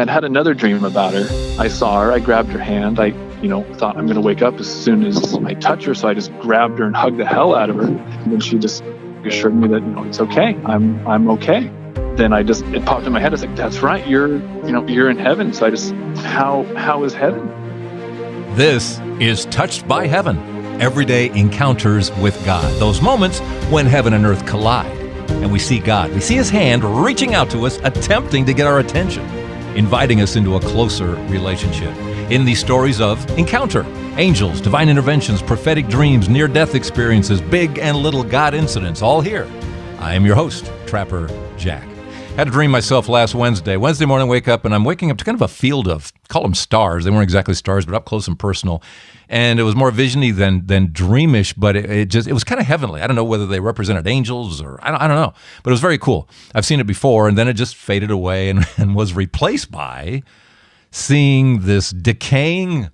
I'd had another dream about her. I saw her, I grabbed her hand. I thought I'm going to wake up as soon as I touch her. So I just grabbed her and hugged the hell out of her. And then she just assured me that, it's okay. I'm okay. Then it popped in my head. I was like, that's right. You're in heaven. So how is heaven? This is Touched by Heaven. Everyday encounters with God. Those moments when heaven and earth collide and we see God. We see his hand reaching out to us, attempting to get our attention, inviting us into a closer relationship. In these stories of encounter, angels, divine interventions, prophetic dreams, near-death experiences, big and little God incidents, all here. I am your host, Trapper Jack. Had a dream myself last Wednesday. Wednesday morning, wake up, and I'm waking up to kind of a field of, call them stars. They weren't exactly stars, but up close and personal. And it was more visiony than dreamish, but it was kind of heavenly. I don't know whether they represented angels or I don't know, but it was very cool. I've seen it before, and then it just faded away and was replaced by seeing this decaying,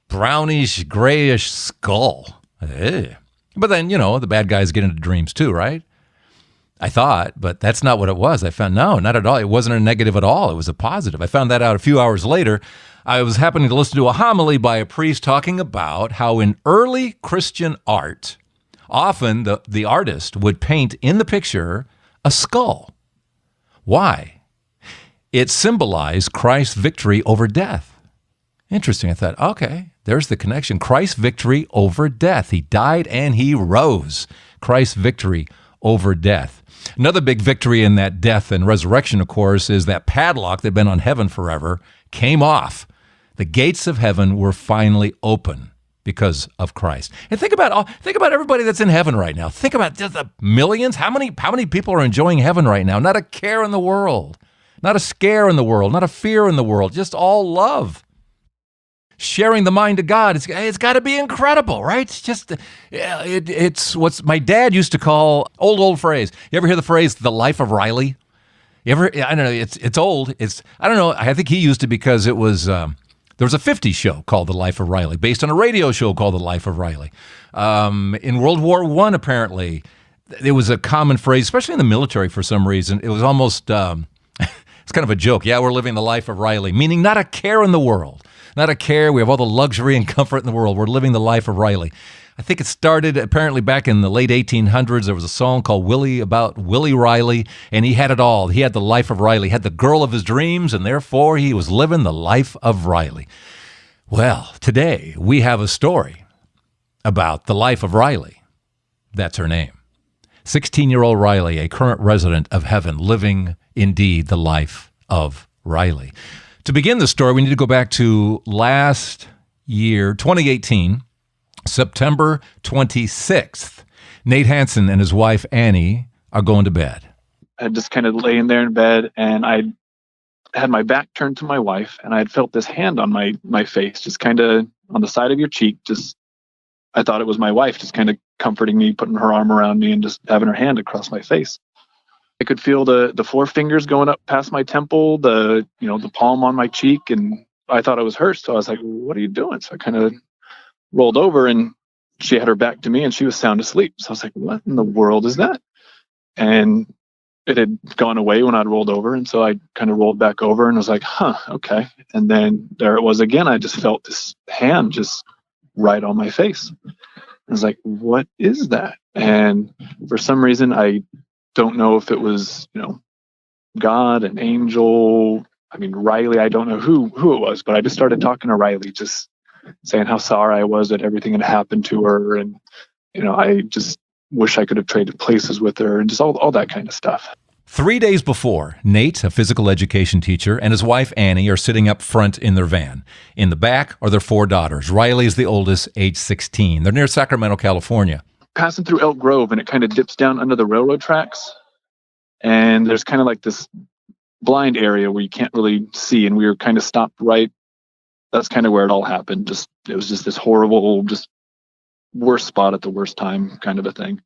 brownish, grayish skull. But then, the bad guys get into dreams too, right? I thought, but that's not what it was. I found, no, not at all. It wasn't a negative at all. It was a positive. I found that out a few hours later. I was happening to listen to a homily by a priest talking about how in early Christian art, often the artist would paint in the picture a skull. Why? It symbolized Christ's victory over death. Interesting. I thought, okay, there's the connection. Christ's victory over death. He died and he rose. Christ's victory over death. Another big victory in that death and resurrection, of course, is that padlock that had been on heaven forever came off. The gates of heaven were finally open because of Christ. And think about everybody that's in heaven right now. Think about just the millions. How many people are enjoying heaven right now? Not a care in the world, not a scare in the world, not a fear in the world, just all love. Sharing the mind of God, it's got to be incredible, right? It's just, it's what my dad used to call, old phrase. You ever hear the phrase, the life of Riley? I don't know, it's old. I don't know, I think he used it because it was, there was a 50s show called The Life of Riley, based on a radio show called The Life of Riley. In World War I, apparently, it was a common phrase, especially in the military for some reason. It was almost, it's kind of a joke. Yeah, we're living the life of Riley, meaning not a care in the world. Not a care. We have all the luxury and comfort in the world. We're living the life of Riley. I think it started apparently back in the late 1800s. There was a song called about Willie Riley, and he had it all. He had the life of Riley. He had the girl of his dreams, and therefore he was living the life of Riley. Well, today we have a story about the life of Riley. That's her name. 16-year-old Riley, a current resident of heaven, living indeed the life of Riley. To begin the story, we need to go back to last year, 2018, September 26th. Nate Hansen and his wife, Annie, are going to bed. I just kind of laying there in bed, and I had my back turned to my wife, and I had felt this hand on my face, just kind of on the side of your cheek. I thought it was my wife, just kind of comforting me, putting her arm around me, and just having her hand across my face. I could feel the four fingers going up past my temple, the palm on my cheek, and I thought it was her. So I was like, what are you doing? So I kind of rolled over, and she had her back to me, and she was sound asleep. So I was like, what in the world is that? And it had gone away when I'd rolled over. And so I kind of rolled back over and was like, okay. And then there it was again. I just felt this hand just right on my face. I was like, what is that? And for some reason, I don't know if it was, God, an angel. I mean, Riley, I don't know who it was, but I just started talking to Riley, just saying how sorry I was that everything had happened to her. And, I just wish I could have traded places with her and just all that kind of stuff. 3 days before, Nate, a physical education teacher, and his wife, Annie, are sitting up front in their van. In the back are their 4 daughters. Riley is the oldest, age 16. They're near Sacramento, California. Passing through Elk Grove, and it kind of dips down under the railroad tracks. And there's kind of like this blind area where you can't really see. And we were kind of stopped right. That's kind of where it all happened. It was just this horrible, just worst spot at the worst time kind of a thing.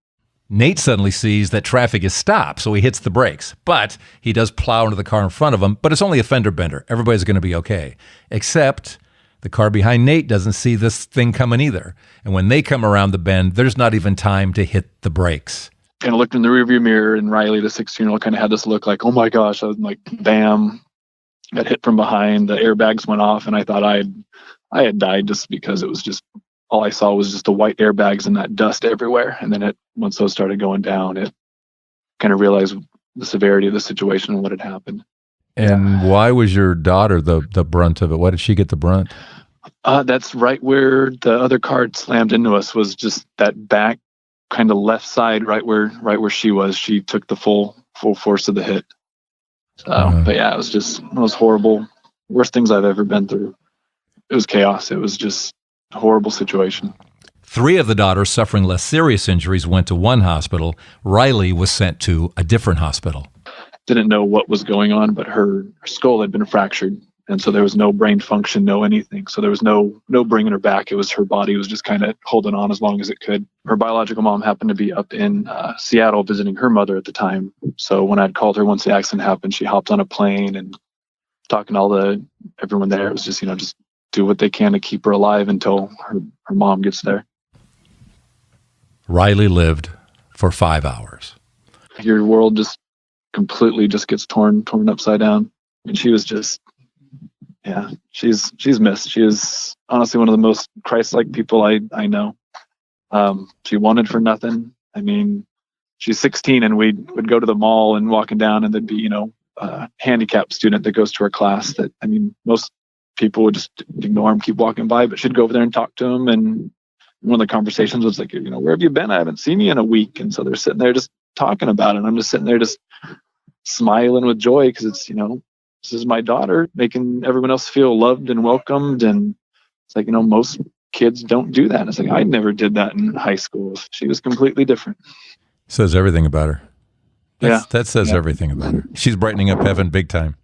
Nate suddenly sees that traffic is stopped, so he hits the brakes. But he does plow into the car in front of him, but it's only a fender bender. Everybody's going to be okay. Except the car behind Nate doesn't see this thing coming either. And when they come around the bend, there's not even time to hit the brakes. Kind of looked in the rearview mirror, and Riley, the 16-year-old, kind of had this look like, oh my gosh. I was like, bam. got hit from behind. The airbags went off, and I thought I had died, just because it was just all I saw was just the white airbags and that dust everywhere. And then once those started going down, it kind of realized the severity of the situation and what had happened. And why was your daughter the brunt of it? Why did she get the brunt? That's right where the other car slammed into us, was just that back kind of left side, right where she was. She took the full force of the hit. So, but yeah, it was horrible. Worst things I've ever been through. It was chaos. It was just a horrible situation. 3 of the daughters suffering less serious injuries went to one hospital. Riley was sent to a different hospital. Didn't know what was going on, but her skull had been fractured. And so there was no brain function, no anything. So there was no bringing her back. It was her body was just kind of holding on as long as it could. Her biological mom happened to be up in Seattle visiting her mother at the time. So when I'd called her once the accident happened, she hopped on a plane and talking to everyone there. It was just, just do what they can to keep her alive until her mom gets there. Riley lived for 5 hours. Your world just completely just gets torn upside down. And she was just, she's missed. She is honestly one of the most Christ-like people I know. She wanted for nothing. I mean, she's 16 and we would go to the mall and walking down and there'd be, a handicapped student that goes to her class that, most people would just ignore him, keep walking by, but she'd go over there and talk to him. And one of the conversations was like, where have you been? I haven't seen you in a week. And so they're sitting there just talking about it. And I'm just sitting there just smiling with joy because it's, this is my daughter making everyone else feel loved and welcomed. And it's like, most kids don't do that. And it's like, I never did that in high school. She was completely different. Says everything about her. That says everything about her. She's brightening up heaven big time.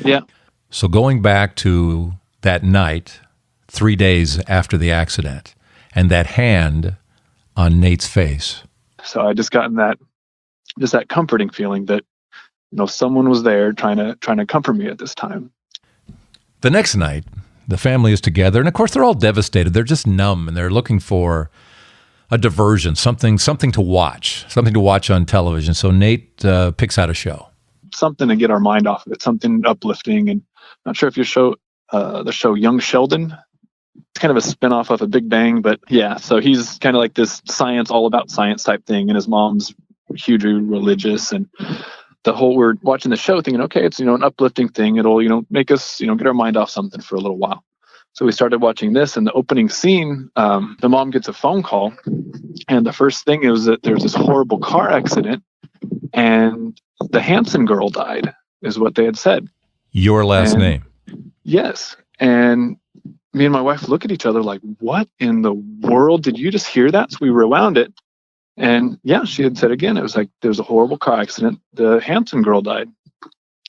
Yeah. So going back to that night, 3 days after the accident, and that hand on Nate's face. So I just gotten that comforting feeling that, someone was there trying to comfort me at this time. The next night, the family is together, and of course they're all devastated. They're just numb, and they're looking for a diversion, something to watch on television. So Nate picks out a show. Something to get our mind off of it, something uplifting. And I'm not sure if you show the show Young Sheldon. It's kind of a spinoff of a Big Bang, but yeah, so he's kind of like this science, all about science type thing. And his mom's hugely religious, and we're watching the show thinking, okay, it's, an uplifting thing. It'll, make us, get our mind off something for a little while. So we started watching this, and the opening scene, the mom gets a phone call, and the first thing is that there's this horrible car accident, and the Hansen girl died, is what they had said. Your last name. Yes. And me and my wife look at each other like, what in the world? Did you just hear that? So we rewound it. And yeah, she had said again, it was like, there was a horrible car accident. The Hansen girl died.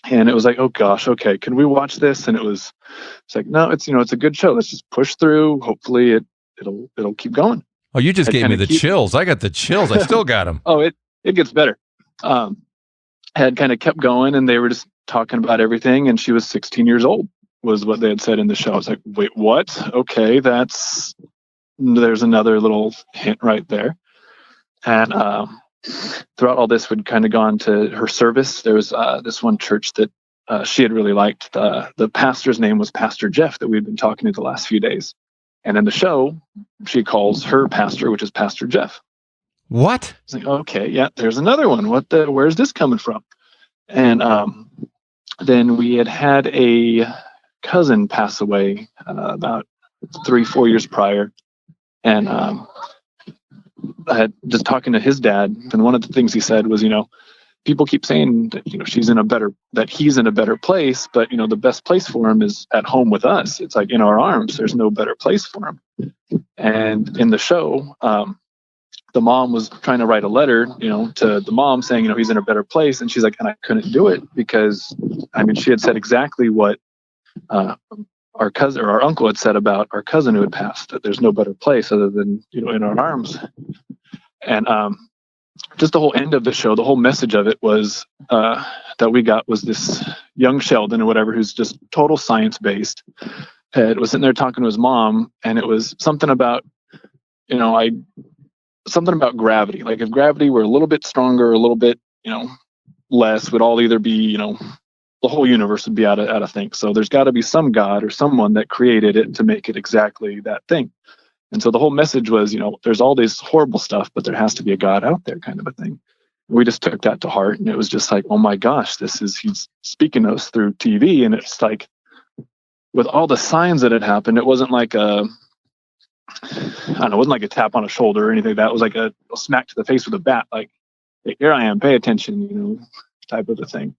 And it was like, oh gosh, okay, can we watch this? And it's like, no, it's, it's a good show. Let's just push through. Hopefully it'll keep going. Oh, you just gave me the chills. I got the chills. I still got them. Oh, it gets better. Had kind of kept going, and they were just talking about everything. And she was 16 years old was what they had said in the show. I was like, wait, what? Okay. There's another little hint right there. And, throughout all this, we'd kind of gone to her service. There was this one church that she had really liked. The pastor's name was Pastor Jeff that we'd been talking to the last few days. And in the show, she calls her pastor, which is Pastor Jeff. What? It's like, okay, yeah, there's another one. Where's this coming from? And then we had a cousin pass away about 3-4 years prior. And I had just talking to his dad, and one of the things he said was, people keep saying that, he's in a better place, but, the best place for him is at home with us. It's like in our arms, there's no better place for him. And in the show, the mom was trying to write a letter, to the mom saying, he's in a better place. And she's like, and I couldn't do it because, she had said exactly what our cousin or our uncle had said about our cousin who had passed, that there's no better place other than, in our arms. And just the whole end of the show, the whole message of it was that we got was this young Sheldon or whatever, who's just total science based. It was sitting there talking to his mom, and it was something about, something about gravity. Like if gravity were a little bit stronger, a little bit, less, would all either be, the whole universe would be out of thing. So there's got to be some God or someone that created it to make it exactly that thing. And so the whole message was, there's all this horrible stuff, but there has to be a God out there, kind of a thing. We just took that to heart, and it was just like, oh my gosh, he's speaking to us through TV. And it's like, with all the signs that had happened, it wasn't like it wasn't like a tap on a shoulder or anything like that. It was like a smack to the face with a bat, like, hey, here I am, pay attention, type of a thing.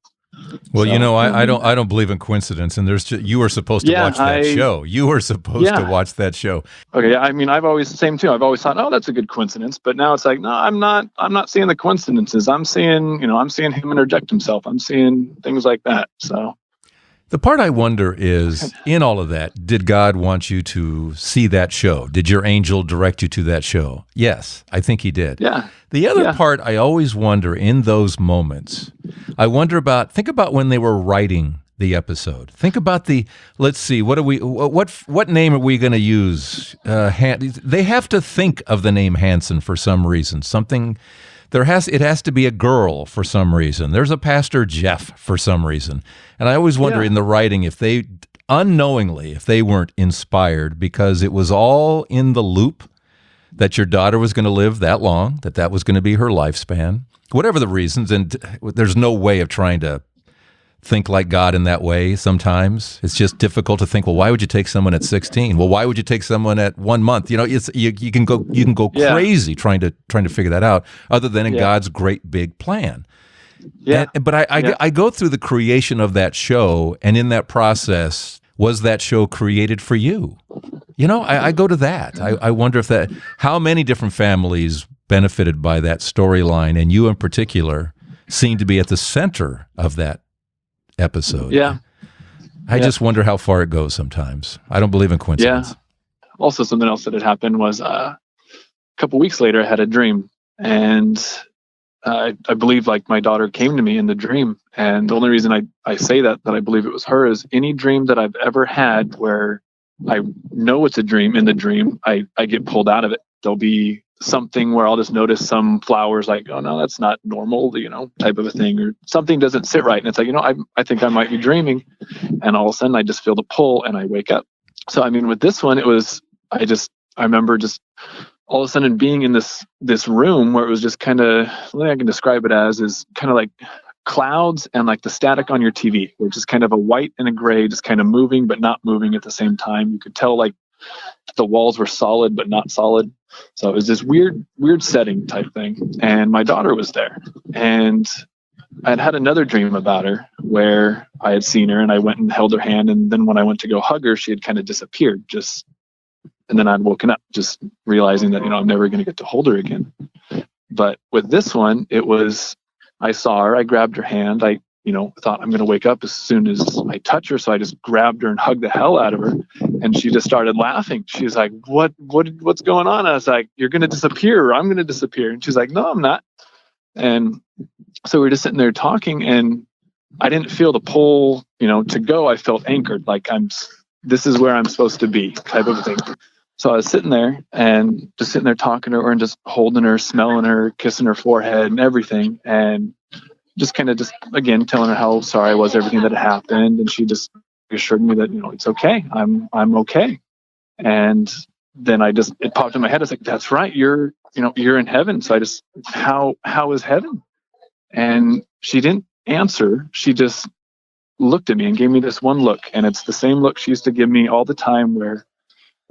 Well, so, I don't believe in coincidence, and you were supposed to watch that show. You were supposed to watch that show. Okay, I mean, I've always thought, oh, that's a good coincidence, but now it's like, no, I'm not seeing the coincidences. I'm seeing him interject himself. I'm seeing things like that. So the part I wonder is, in all of that, did God want you to see that show? Did your angel direct you to that show? Yes, I think he did. Yeah. The other part I always wonder in those moments, think about when they were writing the episode. Think about let's see, what name are we going to use? They have to think of the name Hansen for some reason. It has to be a girl for some reason. There's a Pastor Jeff for some reason. And I always wonder in the writing if they weren't inspired because it was all in the loop that your daughter was going to live that long, that was going to be her lifespan, whatever the reasons. And there's no way of trying to think like God in that way sometimes. It's just difficult to think, well, why would you take someone at 16? Well, why would you take someone at 1 month? You can go crazy trying to figure that out, other than in God's great big plan. Yeah. But I go through the creation of that show, and in that process, was that show created for you? I go to that. I wonder how many different families benefited by that storyline, and you in particular seem to be at the center of that episode. Yeah. I just wonder how far it goes sometimes. I don't believe in coincidence. Yeah. Also, something else that had happened was a couple weeks later, I had a dream, and I believe like my daughter came to me in the dream. And the only reason I say that I believe it was her is any dream that I've ever had where I know it's a dream, in the dream, I get pulled out of it. There'll be something where I'll just notice some flowers like, oh no, that's not normal, type of a thing, or something doesn't sit right. And it's like, I think I might be dreaming. And all of a sudden I just feel the pull and I wake up. So, I mean, with this one, it was, I remember just all of a sudden being in this room where it was just kind of, the way I can describe it as is kind of like clouds and like the static on your TV, which is kind of a white and a gray, just kind of moving, but not moving at the same time. You could tell like the walls were solid, but not solid. So it was this weird setting type thing. And my daughter was there, and I had another dream about her where I had seen her and I went and held her hand. And then when I went to go hug her, she had kind of disappeared and then I'd woken up just realizing that, I'm never going to get to hold her again. But with this one, it was, I saw her, I grabbed her hand. I thought I'm going to wake up as soon as I touch her. So I just grabbed her and hugged the hell out of her. And she just started laughing. She's like, what's going on? I was like, you're going to disappear, or I'm going to disappear. And she's like, no, I'm not. And so we're just sitting there talking, and I didn't feel the pull, to go. I felt anchored, like this is where I'm supposed to be, type of thing. So I was sitting there talking to her and just holding her, smelling her, kissing her forehead and everything. And just kind of again, telling her how sorry I was, everything that had happened. And she just assured me that, it's okay. I'm okay. And then it popped in my head. I was like, that's right. You're in heaven. So I just, how is heaven? And she didn't answer. She just looked at me and gave me this one look. And it's the same look she used to give me all the time, where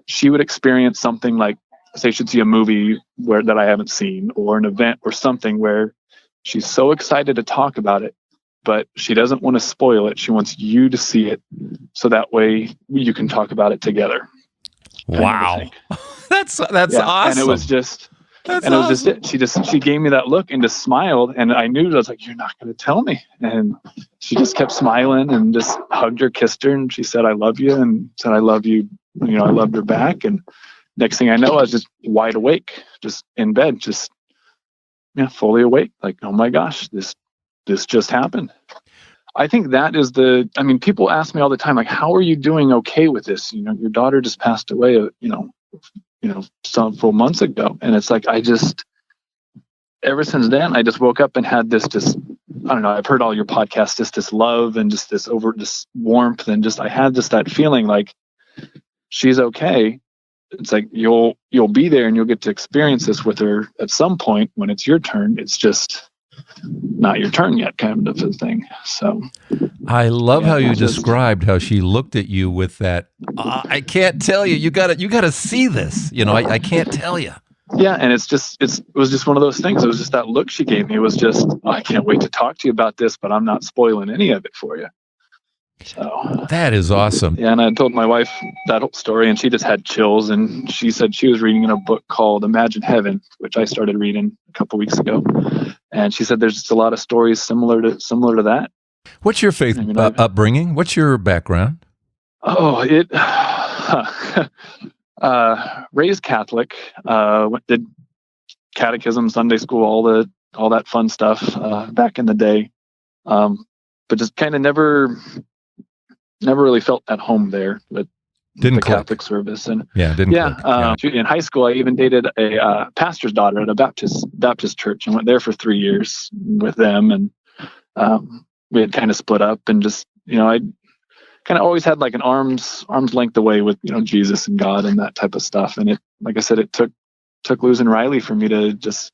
she would experience something like, say she'd see a movie that I haven't seen, or an event or something where she's so excited to talk about it, but she doesn't want to spoil it. She wants you to see it, so that way you can talk about it together. Wow. That's awesome. And it was just, it. She gave me that look and just smiled, and I knew, I was like, you're not going to tell me. And she just kept smiling and just hugged her, kissed her, and she said, I love you, and said, I love you. I loved her back. And next thing I know, I was just wide awake, just in bed, just fully awake. Like, oh my gosh, this just happened. I think that is people ask me all the time, like, how are you doing okay with this? Your daughter just passed away, several months ago. And it's like, ever since then, I just woke up and had this just I don't know, I've heard all your podcasts, just this love and just this warmth, and just I had just that feeling like she's okay. It's like you'll be there and you'll get to experience this with her at some point when it's your turn. It's just not your turn yet, kind of a thing. So I love how you described how she looked at you with that. I can't tell you. You got to see this. I can't tell you. Yeah, and it was just one of those things. It was just that look she gave me. It was just, I can't wait to talk to you about this, but I'm not spoiling any of it for you. So that is awesome. Yeah, and I told my wife that whole story, and she just had chills. And she said she was reading in a book called Imagine Heaven, which I started reading a couple weeks ago. And she said there's just a lot of stories similar to that. What's your faith upbringing? What's your background? Oh, raised Catholic, did catechism, Sunday school, all that fun stuff back in the day, but just kind of never really felt at home there with the Catholic service. And in high school, I even dated a pastor's daughter at a Baptist church and went there for 3 years with them, and we had kind of split up, and just I kind of always had like an arm's length away with Jesus and God and that type of stuff. And it, like I said, it took losing Riley for me to just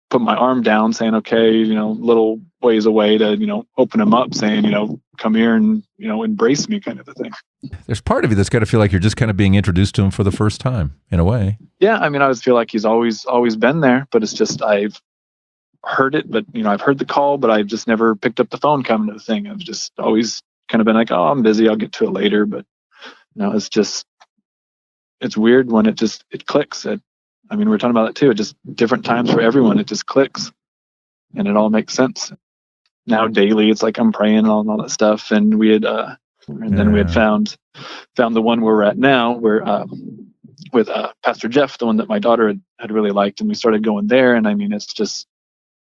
put my arm down, saying okay, little ways away, to open him up, saying come here and embrace me, kind of a thing. There's part of you that's got to feel like you're just kind of being introduced to him for the first time in a way. Yeah, I mean, I always feel like he's always been there, but it's just I've heard it, but I've heard the call, but I've just never picked up the phone coming to the thing. I've just always kind of been like, oh, I'm busy, I'll get to it later. But it's weird when it clicks. We're talking about it too. It just different times for everyone. It just clicks, and it all makes sense. Now daily, it's like I'm praying and all that stuff. And we had, then we had found the one where we're at now, where with Pastor Jeff, the one that my daughter had really liked, and we started going there. And it's just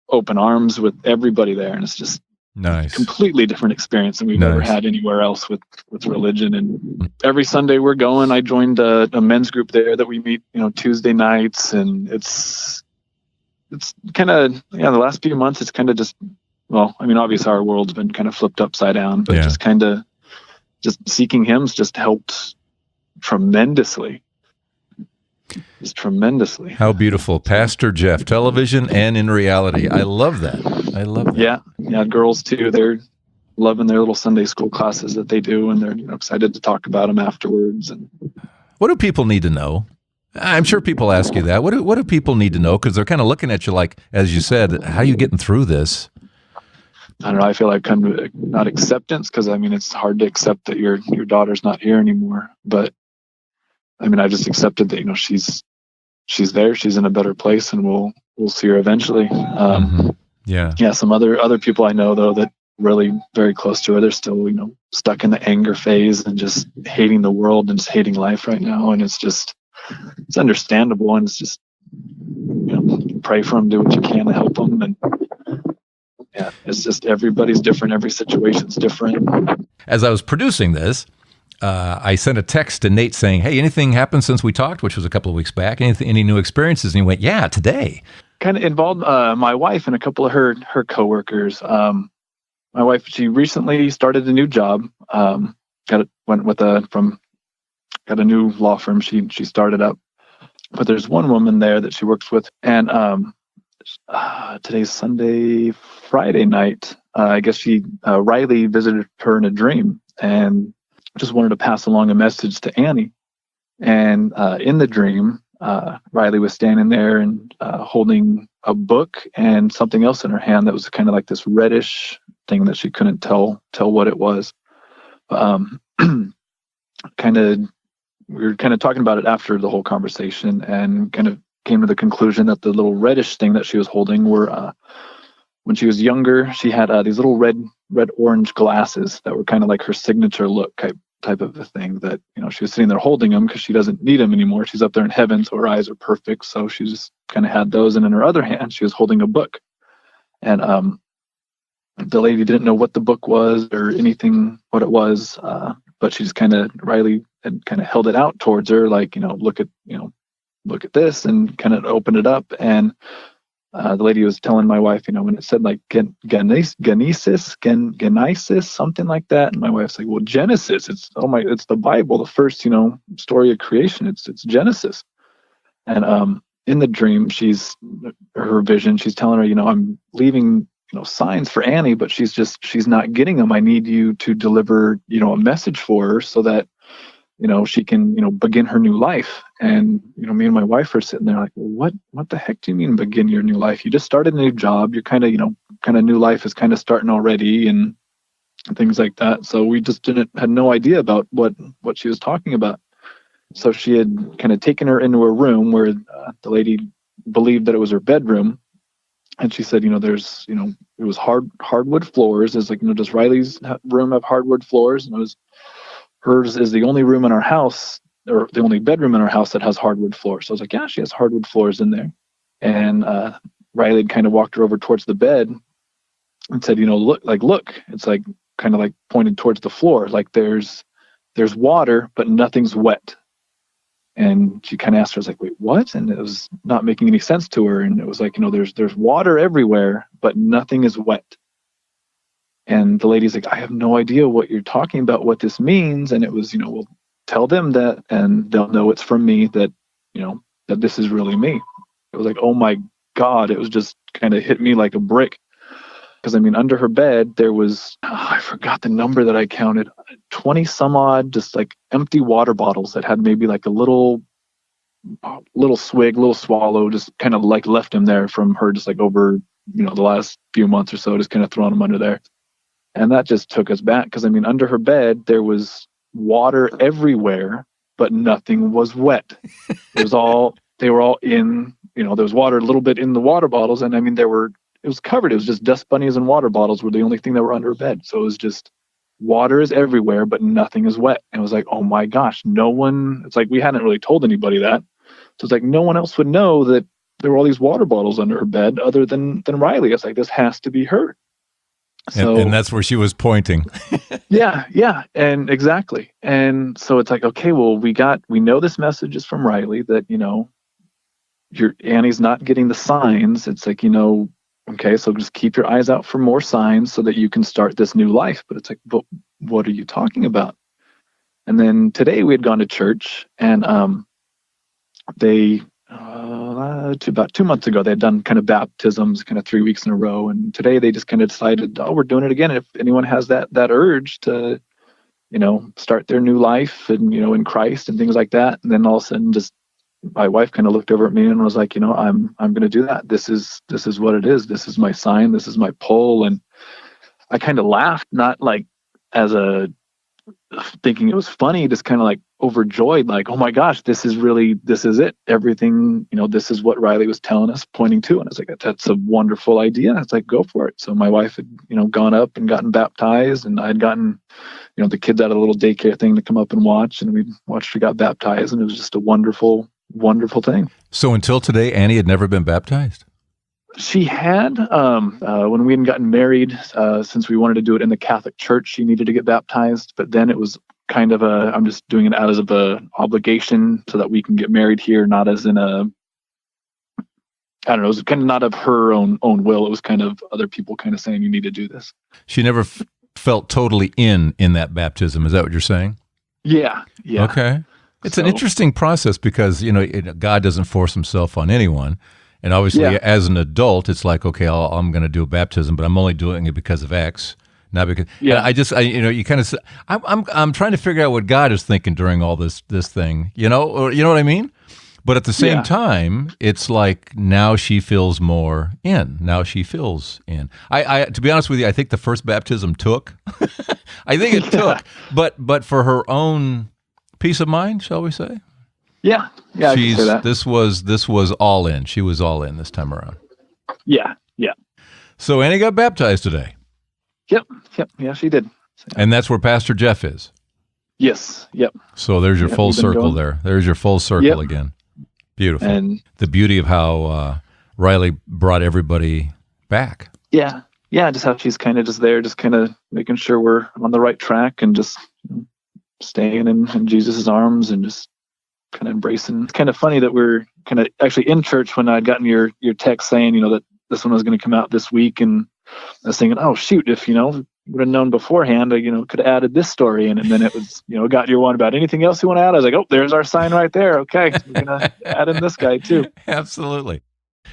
open arms with everybody there, and it's just nice, completely different experience than we've ever had anywhere else with religion. And every Sunday we're going. I joined a men's group there that we meet Tuesday nights, and it's kind of the last few months it's kind of just, obviously our world's been kind of flipped upside down, but just kind of just seeking him's just helped tremendously. Just tremendously. How beautiful. Pastor Jeff, television and in reality. I love that. Yeah, girls too. They're loving their little Sunday school classes that they do, and they're excited to talk about them afterwards. And what do people need to know? I'm sure people ask you that. What do people need to know? Because they're kind of looking at you like, as you said, how are you getting through this? I don't know. I feel like kind of not acceptance, because it's hard to accept that your daughter's not here anymore. But I just accepted that she's there, she's in a better place, and we'll see her eventually. Some other people I know though that really very close to her, they're still stuck in the anger phase and just hating the world and just hating life right now. And it's understandable, and it's just pray for them, do what you can to help them. And it's just everybody's different, every situation's different. As I was producing this, I sent a text to Nate saying, hey, anything happened since we talked, which was a couple of weeks back? Any new experiences? And he went, yeah, today. Kind of involved my wife and a couple of her coworkers. My wife, she recently started a new job. Got a new law firm she started up. But there's one woman there that she works with, and today's Sunday, Friday night. I guess Riley visited her in a dream, and just wanted to pass along a message to Annie. And in the dream, Riley was standing there and holding a book and something else in her hand that was kind of like this reddish thing that she couldn't tell what it was. We were kind of talking about it after the whole conversation, and kind of came to the conclusion that the little reddish thing that she was holding were when she was younger, she had these little red orange glasses that were kind of like her signature look type of a thing, that she was sitting there holding them because she doesn't need them anymore. She's up there in heaven, so her eyes are perfect. So she just kind of had those, and in her other hand she was holding a book. And the lady didn't know what the book was or anything what it was, but she just Riley had kind of held it out towards her, like look at this, and kind of opened it up, and the lady was telling my wife, when it said like Genesis, something like that. And my wife's like, well, Genesis, it's the Bible, the first, story of creation. It's Genesis. And in the dream, her vision, she's telling her, I'm leaving, signs for Annie, but she's not getting them. I need you to deliver, a message for her so that, she can, begin her new life. And, me and my wife are sitting there like, well, what the heck do you mean begin your new life? You just started a new job. You're kind of, new life is kind of starting already and things like that. So we just had no idea about what she was talking about. So she had kind of taken her into a room where the lady believed that it was her bedroom. And she said, there's, it was hardwood floors. It's like, does Riley's room have hardwood floors? And hers is the only room in our house, or the only bedroom in our house that has hardwood floors. So I was like, yeah, she has hardwood floors in there. And Riley kind of walked her over towards the bed and said, look. It's like kind of like pointed towards the floor. Like there's water, but nothing's wet. And she kind of asked her, I was like, wait, what? And it was not making any sense to her. And it was like, there's water everywhere, but nothing is wet. And the lady's like, I have no idea what you're talking about, what this means. And it was, well, tell them that, and they'll know it's from me, that, that this is really me. It was like, oh my God, it was just kind of hit me like a brick. Because under her bed, there was, I forgot the number that I counted, 20 some odd, just like empty water bottles that had maybe like a little swig, little swallow, just kind of like left them there from her, just like over, the last few months or so, just kind of throwing them under there. And that just took us back because, under her bed, there was water everywhere, but nothing was wet. They were all in, there was water a little bit in the water bottles. And it was covered. It was just dust bunnies and water bottles were the only thing that were under her bed. So it was just water is everywhere, but nothing is wet. And it was like, oh my gosh, it's like we hadn't really told anybody that. So it's like no one else would know that there were all these water bottles under her bed other than Riley. It's like, this has to be her. So, and that's where she was pointing. yeah. And exactly. And so it's like, okay, well, we know this message is from Riley that, your Annie's not getting the signs. It's like, okay, so just keep your eyes out for more signs so that you can start this new life. But it's like, but what are you talking about? And then today we had gone to church, and they about 2 months ago, they had done kind of baptisms kind of 3 weeks in a row. And today they just kind of decided, we're doing it again. If anyone has that urge to, start their new life and, in Christ and things like that. And then all of a sudden just my wife kind of looked over at me and was like, I'm going to do that. This is what it is. This is my sign. This is my pull. And I kind of laughed, not like as a thinking it was funny, just kind of like overjoyed, like, oh my gosh, this is it. Everything, this is what Riley was telling us, pointing to. And I was like, that's a wonderful idea. It's like, go for it. So my wife had, gone up and gotten baptized, and I had gotten, the kids out of the little daycare thing to come up and watch, and we watched her got baptized, and it was just a wonderful thing. So until today, Annie had never been baptized? She had, when we hadn't gotten married, since we wanted to do it in the Catholic Church, she needed to get baptized. But then it was kind of I'm just doing it out of an obligation so that we can get married here, not as in I don't know, it was kind of not of her own will. It was kind of other people kind of saying, you need to do this. She never felt totally in that baptism. Is that what you're saying? Yeah. Okay. It's an interesting process because, God doesn't force himself on anyone. And obviously, as an adult, it's like, okay, I'm going to do a baptism, but I'm only doing it because of X, not because. Yeah. You kind of. I'm trying to figure out what God is thinking during all this thing, or you know what I mean. But at the same time, it's like now she feels more in. Now she feels in. I to be honest with you, I think the first baptism took. I think it took, but for her own peace of mind, shall we say? Yeah, I can say that. This was all in. She was all in this time around. Yeah. So Annie got baptized today. Yep. Yeah, she did. And that's where Pastor Jeff is. Yes. Yep. So there's your full circle there. There's your full circle again. Beautiful. And the beauty of how Riley brought everybody back. Yeah. Just how she's kind of just there, just kind of making sure we're on the right track and just staying in Jesus' arms and just kind of embracing. It's kind of funny that we're kind of actually in church when I'd gotten your text saying, that this one was going to come out this week. And I was thinking, oh, shoot, if, would have known beforehand, I, could have added this story in. And then it was, got your one about anything else you want to add. I was like, oh, there's our sign right there. Okay, we're going to add in this guy too. Absolutely.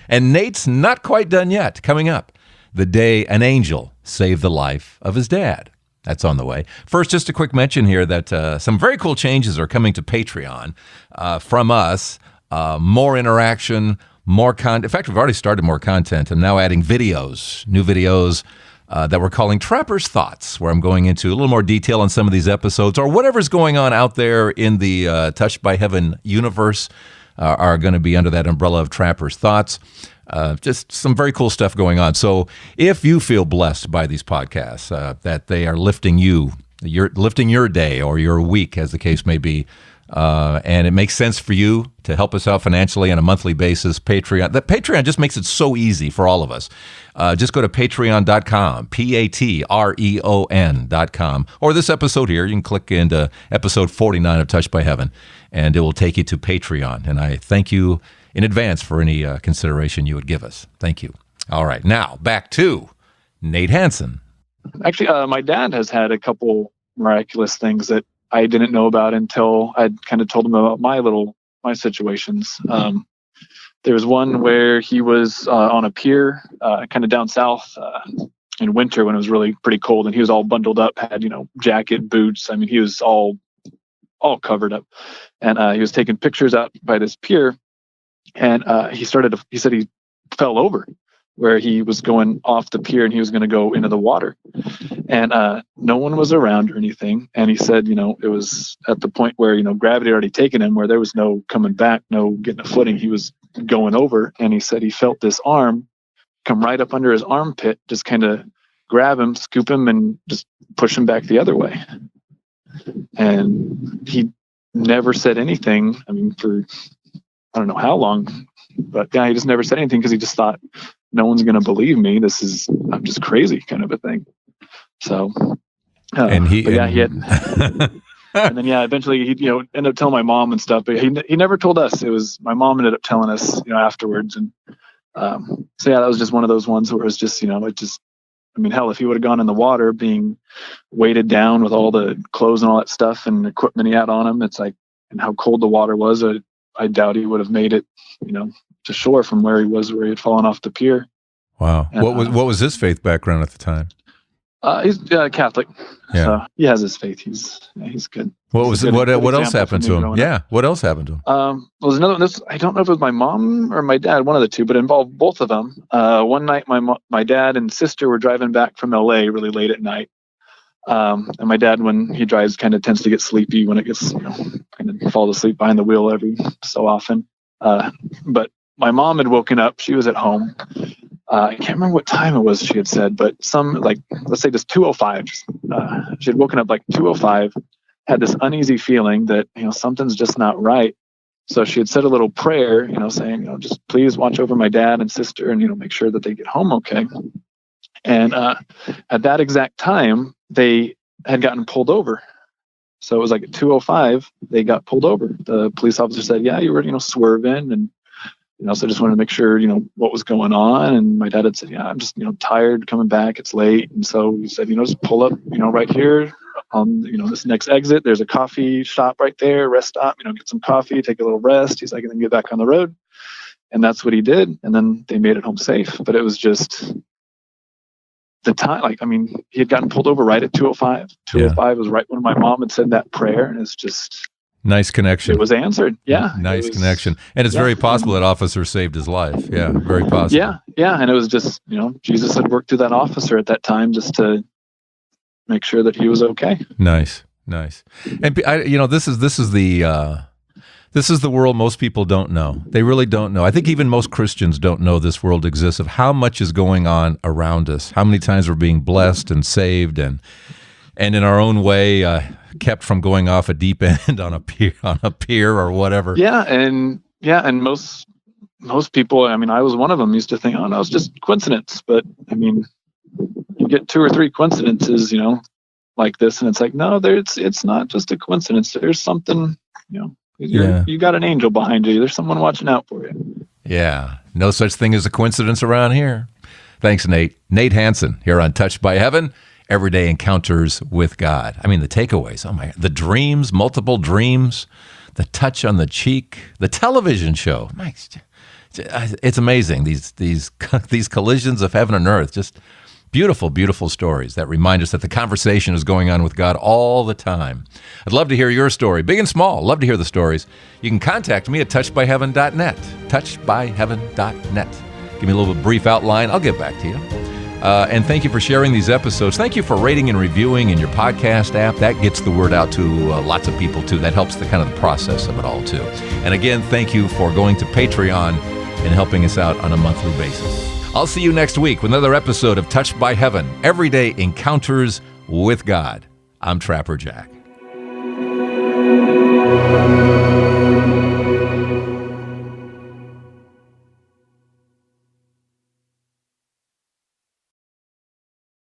And Nate's not quite done yet. Coming up, the day an angel saved the life of his dad. That's on the way. First, just a quick mention here that some very cool changes are coming to Patreon from us. More interaction, more content. In fact, we've already started more content. I'm now adding videos, new videos that we're calling Trapper's Thoughts, where I'm going into a little more detail on some of these episodes or whatever's going on out there in the Touched by Heaven universe are going to be under that umbrella of Trapper's Thoughts. Just some very cool stuff going on. So if you feel blessed by these podcasts, that they are lifting lifting your day or your week, as the case may be, and it makes sense for you to help us out financially on a monthly basis, Patreon just makes it so easy for all of us. Just go to patreon.com, patreon.com, or this episode here. You can click into episode 49 of Touched by Heaven, and it will take you to Patreon. And I thank you in advance for any consideration you would give us. Thank you. All right, now back to Nate Hansen. Actually, my dad has had a couple miraculous things that I didn't know about until I'd kind of told him about my situations. There was one where he was on a pier, kind of down south in winter when it was really pretty cold, and he was all bundled up, had jacket, boots. I mean, he was all covered up, and he was taking pictures out by this pier, and he said he fell over where he was going off the pier and he was going to go into the water, and no one was around or anything. And he said, it was at the point where, gravity had already taken him, where there was no coming back, no getting a footing. He was going over, and he said he felt this arm come right up under his armpit, just kind of grab him, scoop him, and just push him back the other way. And he never said anything. I mean, for I don't know how long, but yeah, he just never said anything because he just thought, no one's going to believe me. I'm just crazy, kind of a thing. So, and he had, and then eventually he ended up telling my mom and stuff, but he never told us. It was my mom ended up telling us, afterwards. And so that was just one of those ones where it was just, hell, if he would have gone in the water, being weighted down with all the clothes and all that stuff and equipment he had on him, it's like, and how cold the water was, I doubt he would have made it, to shore from where he had fallen off the pier. Wow. And, what was his faith background at the time? He's Catholic. Yeah. So he has his faith. He's good. What else happened to him? Yeah. What else happened to him? Was another one. I don't know if it was my mom or my dad, one of the two, but it involved both of them. One night, my dad and sister were driving back from LA really late at night. And my dad, when he drives, kind of tends to get sleepy when it gets, kind of fall asleep behind the wheel every so often. But my mom had woken up. She was at home. I can't remember what time it was she had said, but let's say just 2:05. She had woken up like 2:05, had this uneasy feeling that, something's just not right. So she had said a little prayer, saying, just please watch over my dad and sister and, make sure that they get home okay. And at that exact time, they had gotten pulled over. So it was like at 2:05, they got pulled over. The police officer said, yeah, you were, swerving. And, so just wanted to make sure, what was going on. And my dad had said, yeah, I'm just, tired coming back. It's late. And so he said, just pull up, right here on, this next exit. There's a coffee shop right there, rest stop, get some coffee, take a little rest. He's like, and then get back on the road. And that's what he did. And then they made it home safe. But it was just the time, he had gotten pulled over right at 2:05. 2:05 was right when my mom had said that prayer. And it's just... Nice connection. It was answered. Yeah. Nice connection. And it's very possible that officer saved his life. Yeah, very possible. Yeah. Yeah. And it was just, Jesus had worked through that officer at that time just to make sure that he was okay. Nice. And this is the world most people don't know. They really don't know. I think even most Christians don't know this world exists, of how much is going on around us, how many times we're being blessed and saved and in our own way, kept from going off a deep end on a pier or whatever. And most people, I was one of them, used to think, oh no, it's just coincidence. But you get 2 or 3 coincidences, like this, and it's like, no, it's not just a coincidence. There's something, You got an angel behind you. There's someone watching out for you. Yeah. No such thing as a coincidence around here. Thanks, Nate. Nate Hansen here on Touched by Heaven, Everyday Encounters with God. I mean, the takeaways. Oh my, the dreams, multiple dreams, the touch on the cheek, the television show. It's amazing. These collisions of heaven and earth, just beautiful, beautiful stories that remind us that the conversation is going on with God all the time. I'd love to hear your story, big and small. Love to hear the stories. You can contact me at touchedbyheaven.net, touchedbyheaven.net. Give me a little brief outline. I'll get back to you. And thank you for sharing these episodes. Thank you for rating and reviewing in your podcast app. That gets the word out to lots of people, too. That helps the process of it all, too. And again, thank you for going to Patreon and helping us out on a monthly basis. I'll see you next week with another episode of Touched by Heaven, Everyday Encounters with God. I'm Trapper Jack.